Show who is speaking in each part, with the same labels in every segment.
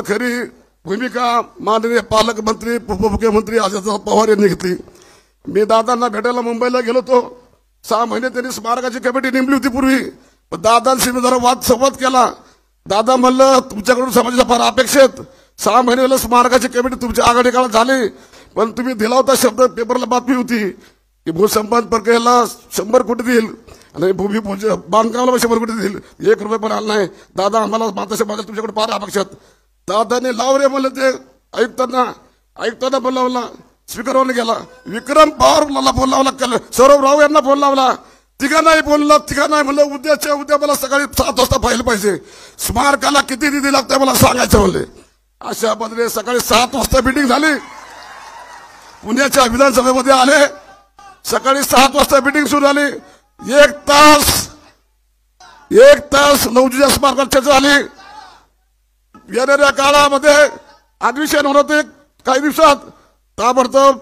Speaker 1: खरी भूमिका माननीय पालकमंत्री उपमुख्यमंत्री अजित पवार यांनी घेतली। मी दादांना भेटायला मुंबईला गेलो होतो। 6 महिने त्यांनी स्मारकाची कमिटी नेमली होती पूर्वी, पण दादांशी मी जरा वाद संवाद केला। दादा म्हणलं तुमच्याकडून समाजाच्या फार अपेक्षित 6 महिन्याला स्मारकाची कमिटी तुमच्या आघाडी काळात झाली, पण तुम्ही दिला होता शब्द, पेपरला बातमी होती की भूसंपादन प्रक्रियेला 100 कोटी देईल आणि बांधकामाला 100 कोटी देईल, 1 रुपये पण आला नाही। दादा आम्हाला तुमच्याकडे फार अपेक्षित। दादाने लावरे म्हणलं ते ऐकताना बोलावला, स्पीकरवर गेला, विक्रम पवार फोन लावला, सौरभ राव यांना फोन लावला, तिघांनाही बोलला, तिघांनाही म्हणलं उद्याच्या उद्या मला सकाळी 7 वाजता पाहिलं पाहिजे, स्मारकाला किती निधी लागतोय मला सांगायचं म्हणले। अशा पद्धतीने सकाळी 7 वाजता मीटिंग झाली, पुण्याच्या विधानसभेमध्ये आले। सकाळी 7 वाजता मीटिंग सुरू झाली, 1 तास लवजीच्या स्मारकात चर्चा झाली। येणाऱ्या काळामध्ये अधिवेशन होणार होते काही दिवसात, ताबडतोब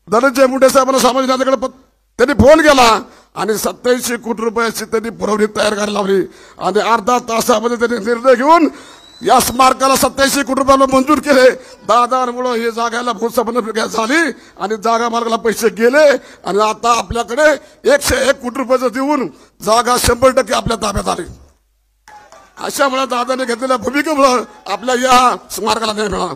Speaker 1: धनंजय मुंडे साहेबांना सामाजिक न्यायाकडे त्यांनी फोन केला आणि 87 कोटी रुपयाची त्यांनी पुरवणी तयार करायला लावली आणि अर्धा तासामध्ये त्यांनी निर्णय घेऊन या स्मारकाला 87 कोटी रुपयाला मंजूर केले। दादांमुळे ही जागाला भूसंपादन प्रक्रिया झाली आणि जागा मार्गाला पैसे गेले आणि आता आपल्याकडे 101 कोटी रुपयाचं देऊन जागा 100% आपल्या ताब्यात आली। अशामुळे दादाने घेतलेल्या भूमिकेमुळे आपल्या या स्मारकाला न्याय मिळाला।